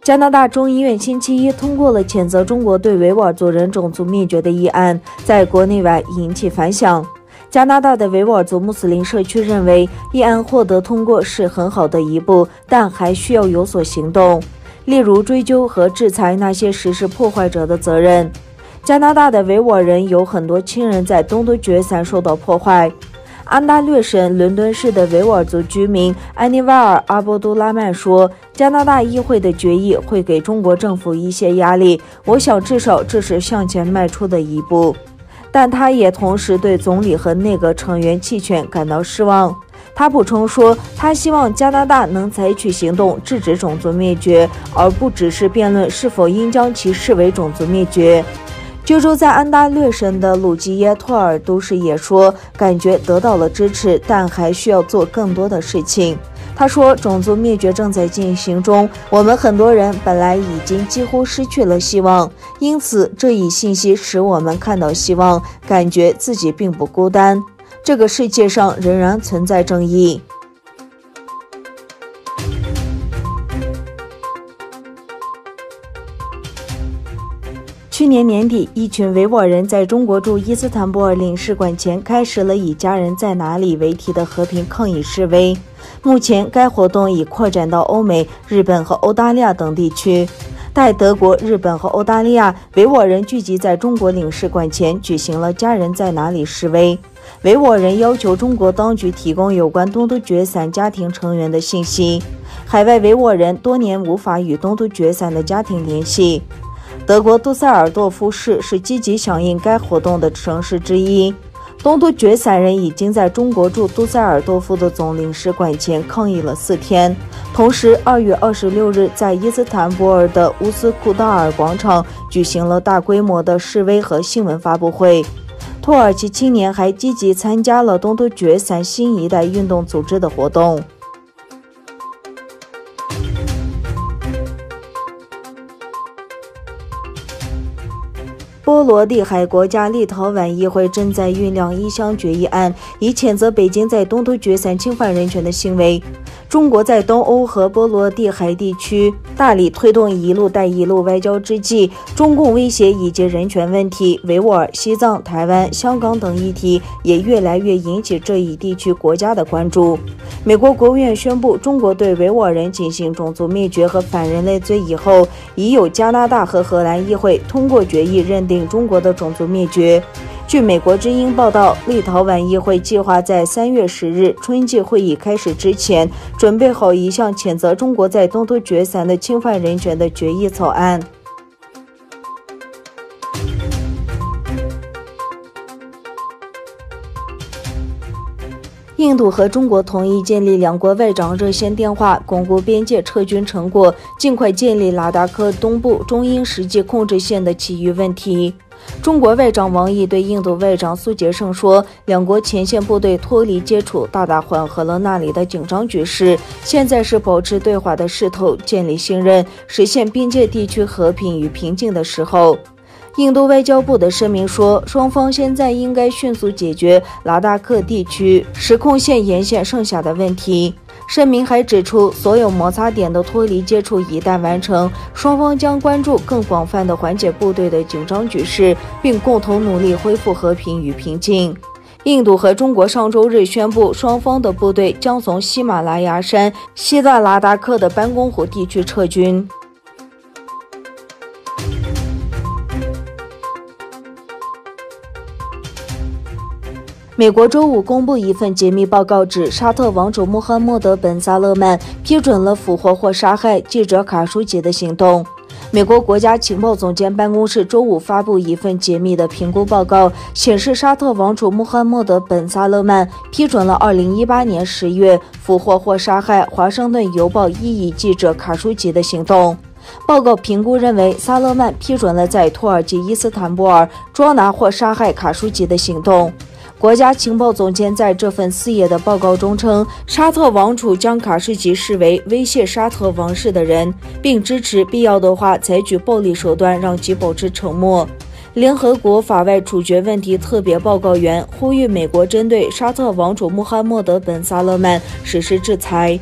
加拿大众议院星期一通过了谴责中国对维吾尔族人种族灭绝的议案，在国内外引起反响。加拿大的维吾尔族穆斯林社区认为，议案获得通过是很好的一步，但还需要有所行动，例如追究和制裁那些实施破坏者的责任。加拿大的维吾尔人有很多亲人在东突厥散受到破坏。安大略省伦敦市的维吾尔族居民安尼瓦尔·阿波杜拉曼说，加拿大议会的决议会给中国政府一些压力，我想至少这是向前迈出的一步。但他也同时对总理和内阁成员弃权感到失望。他补充说，他希望加拿大能采取行动制止种族灭绝，而不只是辩论是否应将其视为种族灭绝。居住在安大略省的鲁吉耶托尔都市也说，感觉得到了支持，但还需要做更多的事情。他说，种族灭绝正在进行中，我们很多人本来已经几乎失去了希望，因此这一信息使我们看到希望，感觉自己并不孤单。这个世界上仍然存在正义。去年年底，一群维吾尔人在中国驻伊斯坦布尔领事馆前开始了以家人在哪里为题的和平抗议示威。目前该活动已扩展到欧美、日本和澳大利亚等地区。在德国、日本和澳大利亚，维吾尔人聚集在中国领事馆前举行了家人在哪里示威。维吾尔人要求中国当局提供有关东突厥散家庭成员的信息。海外维吾尔人多年无法与东突厥散的家庭联系。德国杜塞尔多夫市是积极响应该活动的城市之一。东突厥散人已经在中国驻杜塞尔多夫的总领事馆前抗议了4天。同时，2月26日在伊斯坦布尔的乌斯库达尔广场举行了大规模的示威和新闻发布会。土耳其青年还积极参加了东突厥散新一代运动组织的活动。波罗的海国家立陶宛议会正在酝酿一项决议案，以谴责北京在东突厥散侵犯人权的行为。中国在东欧和波罗的海地区大力推动一路带一路外交之际，中共威胁以及人权问题、维吾尔、西藏、台湾、香港等议题也越来越引起这一地区国家的关注。美国国务院宣布中国对维吾尔人进行种族灭绝和反人类罪以后，已有加拿大和荷兰议会通过决议认定中国的种族灭绝。据美国之音报道，立陶宛议会计划在3月10日春季会议开始之前，准备好一项谴责中国在东突厥散的侵犯人权的决议草案。印度和中国同意建立两国外长热线电话，巩固边界撤军成果，尽快建立拉达克东部中印实际控制线的其余问题。中国外长王毅对印度外长苏杰胜说，两国前线部队脱离接触，大大缓和了那里的紧张局势，现在是保持对话的势头，建立信任，实现边界地区和平与平静的时候。印度外交部的声明说，双方现在应该迅速解决拉达克地区实控线沿线剩下的问题。声明还指出，所有摩擦点的脱离接触一旦完成，双方将关注更广泛的缓解部队的紧张局势，并共同努力恢复和平与平静。印度和中国上周日宣布，双方的部队将从喜马拉雅山西段拉达克的班公湖地区撤军。美国周五公布一份解密报告，指沙特王储穆罕默德·本·萨勒曼批准了俘获或杀害记者卡舒吉的行动。美国国家情报总监办公室周五发布一份解密的评估报告，显示沙特王储穆罕默德·本·萨勒曼批准了2018年10月俘获或杀害华盛顿邮报异议记者卡舒吉的行动。报告评估认为，萨勒曼批准了在土耳其伊斯坦布尔捉拿或杀害卡舒吉的行动。国家情报总监在这份4页的报告中称，沙特王储将卡舒吉视为威胁沙特王室的人，并支持必要的话采取暴力手段让其保持沉默。联合国法外处决问题特别报告员呼吁美国针对沙特王储穆罕默德·本·萨勒曼实施制裁。